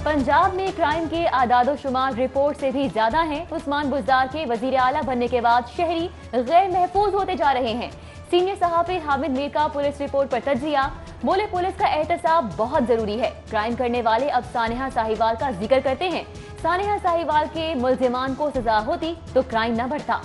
पंजाब में क्राइम के आदादोशुमार रिपोर्ट से भी ज्यादा हैं। उस्मान बुज़दार के वजीर आला बनने के बाद शहरी गैर महफूज होते जा रहे हैं। सीनियर सहाफी हामिद मीर का पुलिस रिपोर्ट पर तज्जिया, बोले पुलिस का एहतसाब बहुत जरूरी है। क्राइम करने वाले अब सानिहा साहिवाल का जिक्र करते हैं। सानिहा साहिवाल के मुल्जिमान को सजा होती तो क्राइम न बढ़ता।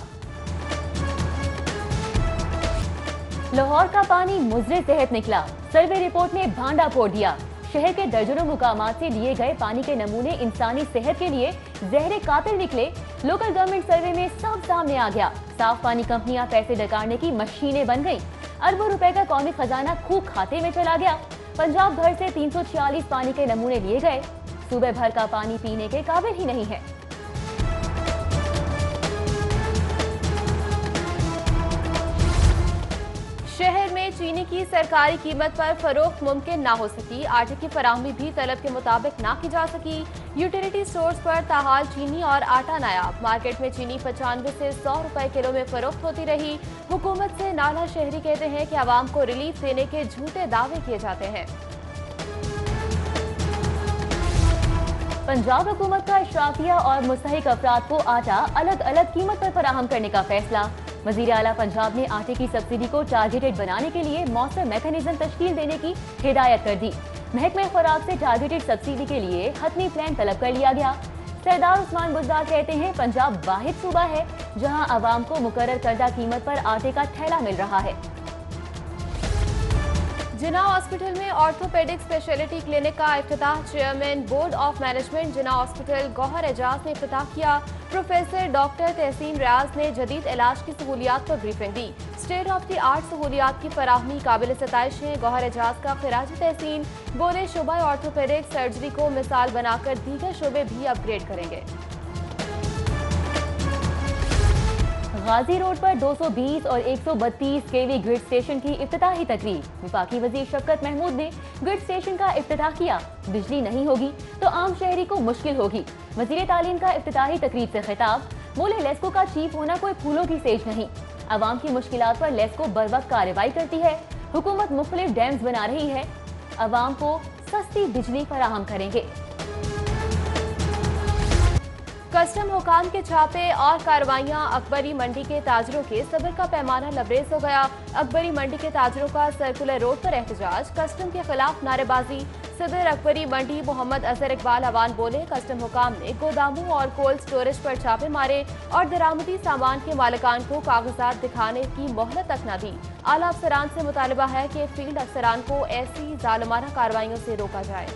लाहौर का पानी मुजरे सेहत निकला, सर्वे रिपोर्ट ने भांडा फोड़ दिया। शहर के दर्जनों मुकामात से लिए गए पानी के नमूने इंसानी सेहत के लिए जहरे कातिल निकले। लोकल गवर्नमेंट सर्वे में सब सामने आ गया। साफ पानी कंपनियां पैसे डकारने की मशीनें बन गईं। अरबों रुपए का कौमी खजाना खूब खाते में चला गया। पंजाब भर से 346 पानी के नमूने लिए गए। सूबे भर का पानी पीने के काबिल ही नहीं है। शहर में चीनी की सरकारी कीमत पर फरोख्त मुमकिन ना हो सकी। आटे की फराहमी भी तलब के मुताबिक ना की जा सकी। यूटिलिटी स्टोर्स पर ताहाल चीनी और आटा नायाब। मार्केट में चीनी 95 से 100 रुपए किलो में फरोख्त होती रही। हुकूमत से नाला शहरी कहते हैं कि आवाम को रिलीफ देने के झूठे दावे किए जाते हैं। पंजाब हुकूमत का इशराफिया और मुस्तहिक अफराद को आटा अलग अलग कीमत पर फराहम करने का फैसला। वजीर आला पंजाब ने आटे की सब्सिडी को टारगेटेड बनाने के लिए मौसर मैकेनिज्म तश्कील देने की हिदायत कर दी। महकमे खुराक से टारगेटेड सब्सिडी के लिए हतमी प्लान तलब कर लिया गया। सरदार उस्मान बुज़दार कहते हैं पंजाब वाहिद सूबा है जहां अवाम को मुकर्रर करदा कीमत पर आटे का ठेला मिल रहा है। जिना हॉस्पिटल में ऑर्थोपेडिक स्पेशलिटी क्लिनिक का इफ्तिताह chairman board of management Jinnah hospital Gohar Ejaz ने इफ्तिताह किया। प्रोफेसर डॉक्टर तहसीन रियाज ने जदीद इलाज की सहूलियात पर ब्रीफिंग दी। स्टेट ऑफ द आर्ट सहूलियात की फराहमी काबिल सताइश है। गौहर एजाज का खिराज तहसीन, बोले शोबा ऑर्थोपेडिक सर्जरी को मिसाल बनाकर दीगर शोबे भी अपग्रेड करेंगे। गाजी रोड पर 220 और 132 केवी ग्रिड स्टेशन की इफ्तिताही तकरीब। वफाकी वजीर शफकत महमूद ने ग्रिड स्टेशन का इफ्तिताह किया। बिजली नहीं होगी तो आम शहरी को मुश्किल होगी। वजीर तालीम का इफ्तिताही तकरीब से खिताब, बोले लेस्को का चीफ होना कोई फूलों की सेज नहीं। आवाम की मुश्किलात पर लेस्को बर वक्त कार्रवाई करती है। हुकूमत मुख्तलिफ डैम्स बना रही है। आवाम को सस्ती बिजली फराहम करेंगे। कस्टम हुकाम के छापे और कार्रवाइयां। अकबरी मंडी के ताजरों के सब्र का पैमाना लबरेज हो गया। अकबरी मंडी के ताजरों का सर्कुलर रोड पर एहतजाज, कस्टम के खिलाफ नारेबाजी। सदर अकबरी मंडी मोहम्मद अजहर इकबाल अवान बोले कस्टम हुकाम ने गोदामों और कोल्ड स्टोरेज पर छापे मारे और दरामदी सामान के मालिकान को कागजात दिखाने की मोहलत तक न दी। आला अफसरान से मुतालबा है कि फील्ड अफसरान को ऐसी जालिमाना कार्रवाइयों से रोका जाए।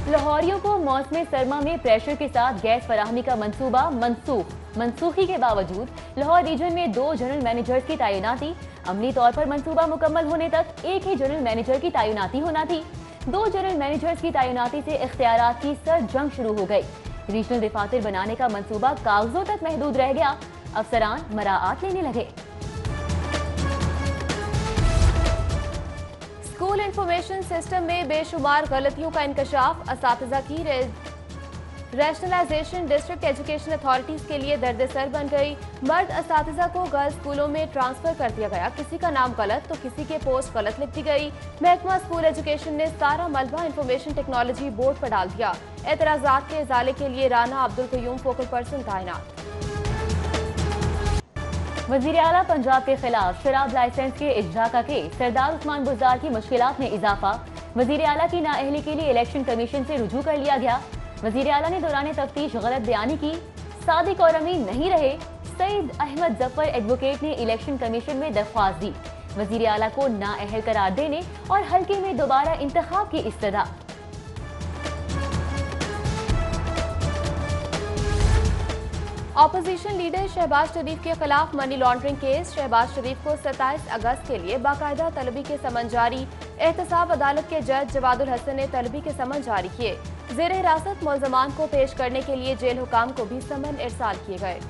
लाहौरियों को मौसम सरमा में प्रेशर के साथ गैस फराहमी का मंसूबा मनसूखी के बावजूद लाहौर रीजन में 2 जनरल मैनेजर्स की तैनाती। अमली तौर पर मंसूबा मुकम्मल होने तक एक ही जनरल मैनेजर की तैनाती होना थी। 2 जनरल मैनेजर्स की तैनाती से इख्तियारात की सर जंग शुरू हो गई। रीजनल दफातर बनाने का मंसूबा कागजों तक महदूद रह गया। अफसरान मराआत लेने लगे। स्कूल इंफॉर्मेशन सिस्टम में बेशुमार गलतियों का इंकशाफ। असातिज़ा की रैशनलाइजेशन डिस्ट्रिक्ट एजुकेशन अथॉरिटीज के लिए दर्द-ए-सर बन गई। मर्द असातिज़ा को गर्ल्स स्कूलों में ट्रांसफर कर दिया गया। किसी का नाम गलत तो किसी के पोस्ट गलत लिख दी गई। महकमा स्कूल एजुकेशन ने सारा मलबा इंफॉर्मेशन टेक्नोलॉजी बोर्ड पर डाल दिया। एतराजात के इजाले के लिए राना अब्दुल कयूम फोकल पर्सन तैनात। वजीर आला पंजाब के खिलाफ शराब लाइसेंस के इजरा का केस। सरदार उस्मान बुज़दार की मुश्किलात में इजाफा। वजीर आला की नाअहली के लिए इलेक्शन कमीशन से रुजू कर लिया गया। वजीर आला ने दौरान तफ्तीश गलत बयानी की। सादिक और अमीन नहीं रहे। सईद अहमद जफर एडवोकेट ने इलेक्शन कमीशन में दरख्वास्त दी वजीर आला को नाअहल करार देने और हल्के में दोबारा इंतखाब की इस्तदा। ऑपोजिशन लीडर शहबाज शरीफ के खिलाफ मनी लॉन्ड्रिंग केस। शहबाज शरीफ को 27 अगस्त के लिए बाकायदा तलबी के समन जारी। एहतसाब अदालत के जज जवादुल हसन ने तलबी के समन जारी किए। जेर हिरासत मुल्ज़मान को पेश करने के लिए जेल हुकाम को भी समन इरसाल किए गए।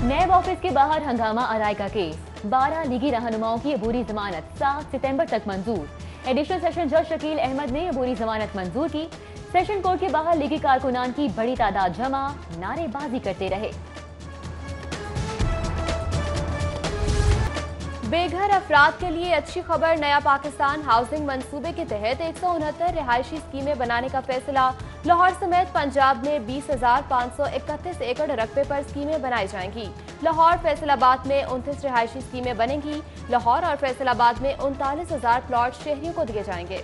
नैब ऑफिस के बाहर हंगामा आराई का केस। 12 लीगी रहनुमाओं की अबूरी जमानत 7 सितंबर तक मंजूर। एडिशनल सेशन जज शकील अहमद ने अबूरी जमानत मंजूर की। सेशन कोर्ट के बाहर लीगी कारकुनान की बड़ी तादाद जमा, नारेबाजी करते रहे। बेघर अफराद के लिए अच्छी खबर। नया पाकिस्तान हाउसिंग मंसूबे के तहत 169 रिहायशी स्कीमें बनाने का फैसला। लाहौर समेत पंजाब में 20,531 एकड़ रकबे पर स्कीमें बनाई जाएंगी। लाहौर फैसलाबाद में 29 रिहायशी स्कीमें बनेंगी। लाहौर और फैसलाबाद में 39,000 प्लॉट शहरियों को दिए जाएंगे।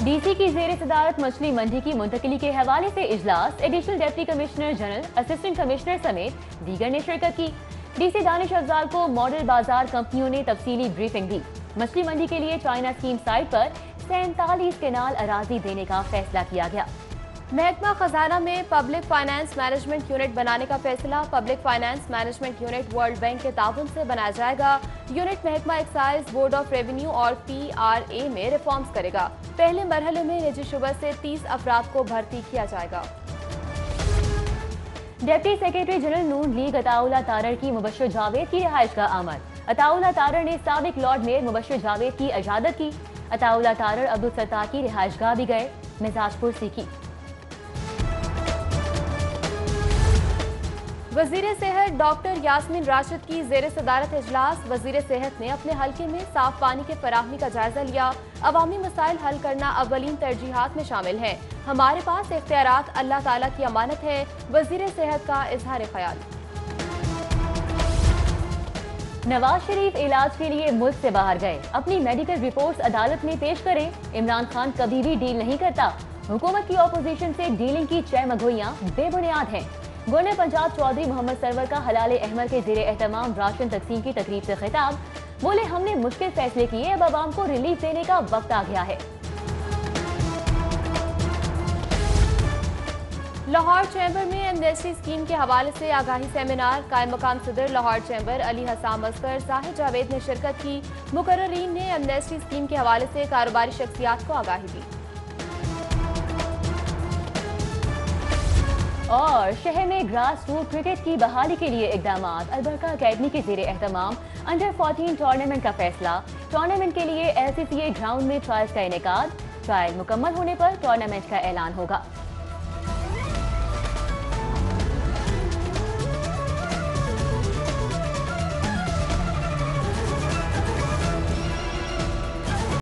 डीसी की जेर सदारत मछली मंडी की मुंतकिली के हवाले से इजलास। Additional deputy commissioner general, assistant commissioner समेत दीगर ने शिरकत की। डीसी दानिश अफजाल को मॉडल बाजार कंपनियों ने तफसीली ब्रीफिंग दी। मछली मंडी के लिए चाइना स्कीम साइट पर 47 केनाल अराजी देने का फैसला किया गया। महकमा खजाना में पब्लिक फाइनेंस मैनेजमेंट यूनिट बनाने का फैसला। Public finance management unit world bank के ताउन से बनाया जाएगा। यूनिट महकमा एक्साइज, बोर्ड ऑफ रेवेन्यू और PRA में रिफॉर्म्स करेगा। पहले मरहले में निजी शुबा से 30 अफराद को भर्ती किया जाएगा। डिप्टी सेक्रेटरी जनरल नून लीग अताउल्लाह तारर की मुबश्शिर जावेद की रिहाइश का आमद। अताउल्लाह तारर ने साबिक लॉर्ड मेयर मुबश्शिर जावेद की इजाजत की। अताउल्लाह तारर अब्दुल सत्तार की रिहाइशगाह भी गए। मिजाज पुरसी की। वजीर सेहत डॉक्टर यास्मीन राशिद की जेर सदारत इजलास। वजीर सेहत ने अपने हल्के में साफ पानी के फराहमी का जायजा लिया। अवामी मसाइल हल करना अव्वलीन तरजीहात में शामिल है। हमारे पास इख्तियारात अल्लाह ताला की अमानत है। वजीर सेहत का इजहार ख्याल। नवाज शरीफ इलाज के लिए मुल्क से बाहर गए। अपनी मेडिकल रिपोर्ट्स अदालत में पेश करें। इमरान खान कभी भी डील नहीं करता। हुकूमत की ऑपोजिशन से डीलिंग की चहमगोइयां बेबुनियाद हैं। गवर्नर पंजाब चौधरी मोहम्मद सरवर का हलाल अहमद के ज़ेरे एहतमाम राशन तकसीम की तकरीब से खिताब। बोले, हमने मुश्किल फैसले किए, अब आवाम को रिलीफ देने का वक्त आ गया है। लाहौर चैम्बर में एमनेस्टी स्कीम के हवाले से आगाही सेमिनार। कायम मकाम सदर लाहौर चैम्बर अली हसाम अस्कर, साहिद जावेद ने शिरकत की। मुकर्ररीन ने एमनेस्टी स्कीम के हवाले से कारोबारी शख्सियात को आगाही दी। और शहर में ग्रास रूट क्रिकेट की बहाली के लिए इकदाम। अलबरका अकेडमी के ज़ेरे एहतमाम अंडर 14 टूर्नामेंट का फैसला। टूर्नामेंट के लिए LCCA ग्राउंड में ट्रायल्स का इनेकाद। ट्रायल मुकम्मल होने पर टूर्नामेंट का ऐलान होगा।